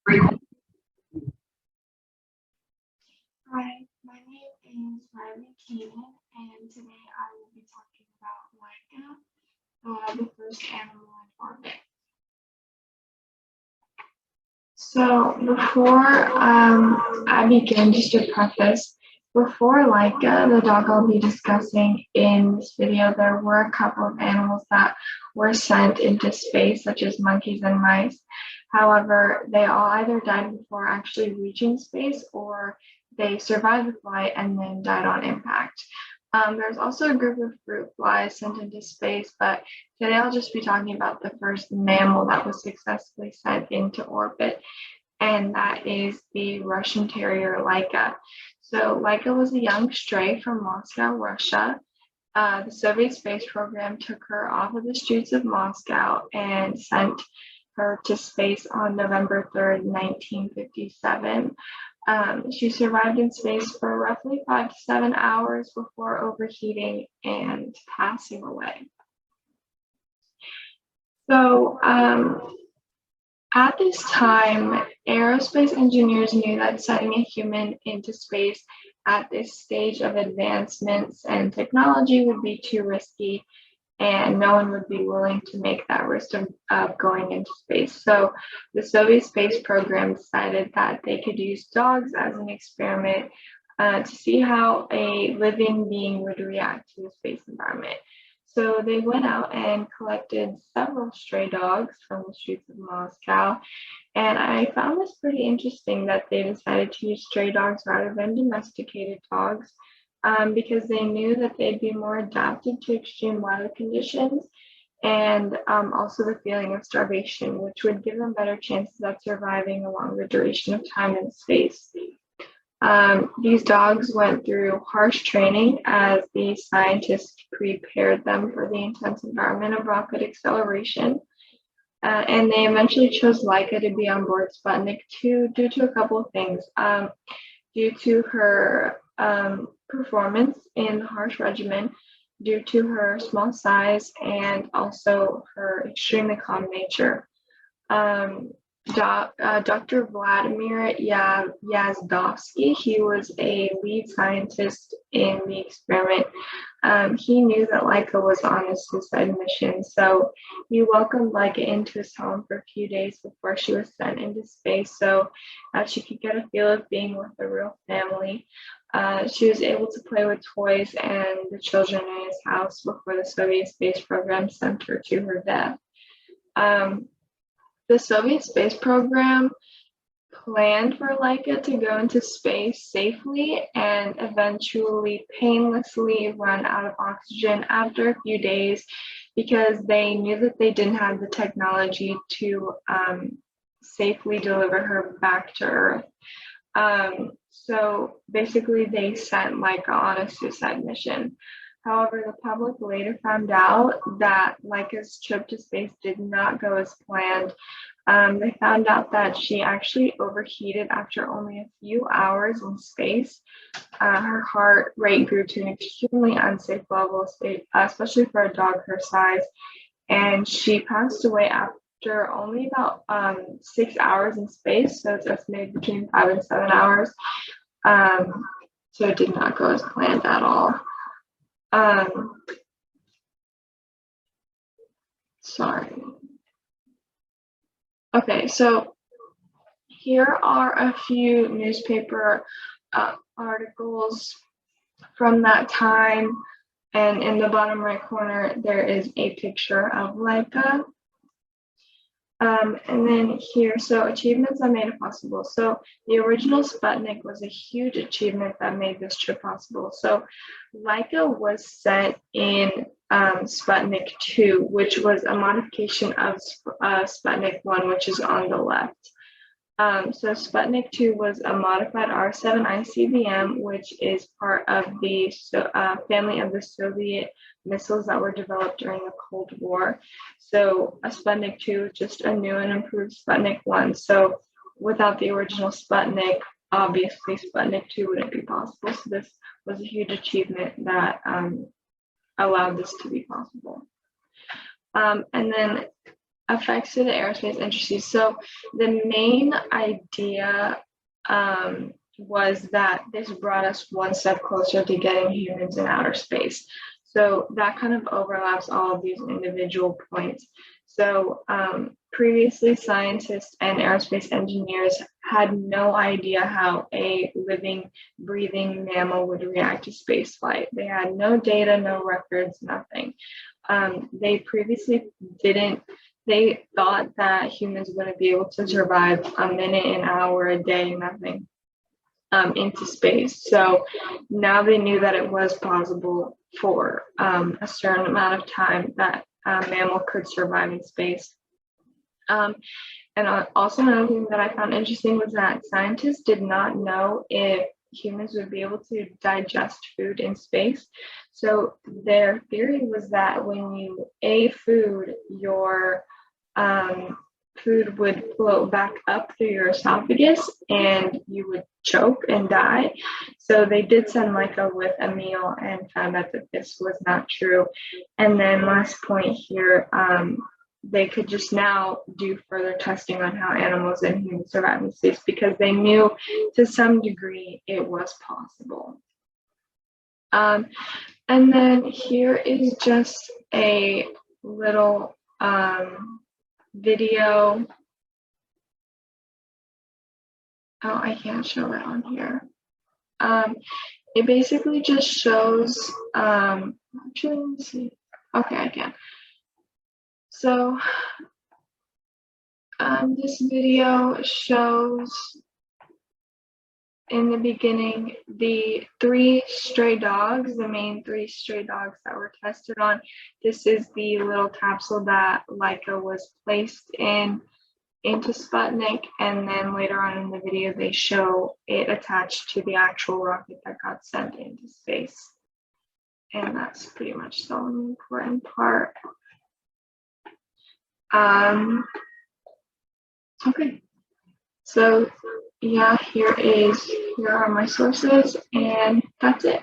Hi, my name is Riley Keenan, and today I will be talking about Laika, the first animal in orbit. So before I begin, just a preface, before Laika, the dog I'll be discussing in this video, there were a couple of animals that were sent into space, such as monkeys and mice. However, they all either died before actually reaching space or they survived the flight and then died on impact. There's also a group of fruit flies sent into space, but today I'll just be talking about the first mammal that was successfully sent into orbit, and that is the Russian Terrier Laika. So Laika was a young stray from Moscow, Russia. The Soviet space program took her off of the streets of Moscow and sent her to space on November 3rd, 1957. She survived in space for roughly 5 to 7 hours before overheating and passing away. So at this time, aerospace engineers knew that sending a human into space at this stage of advancements and technology would be too risky, and no one would be willing to make that risk of going into space. So the Soviet space program decided that they could use dogs as an experiment to see how a living being would react to the space environment. So they went out and collected several stray dogs from the streets of Moscow. And I found this pretty interesting that they decided to use stray dogs rather than domesticated dogs, because they knew that they'd be more adapted to extreme weather conditions and also the feeling of starvation, which would give them better chances at surviving a longer duration of time in space. These dogs went through harsh training as the scientists prepared them for the intense environment of rocket acceleration. And they eventually chose Laika to be on board Sputnik 2 due to a couple of things. Due to her performance in the harsh regimen, due to her small size, and also her extremely calm nature. Dr. Vladimir Yazdovsky, he was a lead scientist in the experiment. He knew that Laika was on a suicide mission, so he welcomed Laika into his home for a few days before she was sent into space so she could get a feel of being with a real family. She was able to play with toys and the children in his house before the Soviet space program sent her to her death. The Soviet space program planned for Laika to go into space safely and eventually painlessly run out of oxygen after a few days because they knew that they didn't have the technology to safely deliver her back to Earth. So basically they sent Laika on a suicide mission. However, the public later found out that Laika's trip to space did not go as planned. They found out that she actually overheated after only a few hours in space. Her heart rate grew to an extremely unsafe level, especially for a dog her size, and she passed away after only about 6 hours in space, so it's estimated between 5 and 7 hours. So it did not go as planned at all. Sorry. Okay, so here are a few newspaper articles from that time, and in the bottom right corner there is a picture of Laika. And then here, so achievements that made it possible. So the original Sputnik was a huge achievement that made this trip possible. So Laika was sent in Sputnik 2, which was a modification of Sputnik 1, which is on the left. So Sputnik 2 was a modified R7 ICBM, which is part of the family of the Soviet missiles that were developed during the Cold War. So a Sputnik 2 is just a new and improved Sputnik 1. So without the original Sputnik, obviously Sputnik 2 wouldn't be possible. So this was a huge achievement that allowed this to be possible. And then effects to the aerospace industry. So the main idea was that this brought us one step closer to getting humans in outer space. So that kind of overlaps all of these individual points. So previously, scientists and aerospace engineers had no idea how a living, breathing mammal would react to space flight. They had no data, no records, nothing. They previously didn't, they thought that humans wouldn't be able to survive a minute, an hour, a day, nothing into space. So now they knew that it was possible for a certain amount of time that a mammal could survive in space. And also another thing that I found interesting was that scientists did not know if humans would be able to digest food in space. So their theory was that when you ate food, your food would float back up through your esophagus and you would choke and die. So they did send Laika with a meal and found out that this was not true. And then last point here, they could just now do further testing on how animals and humans survive in space because they knew to some degree it was possible. And then here is just a little video. Oh, I can't show it on here. It basically just shows, actually, let me see. Okay, I can. So this video shows in the beginning the three stray dogs, the main three stray dogs that were tested on. This is the little capsule that Laika was placed in into Sputnik, and then later on in the video they show it attached to the actual rocket that got sent into space. And that's pretty much the only important part. Okay, so yeah, here are my sources, and that's it.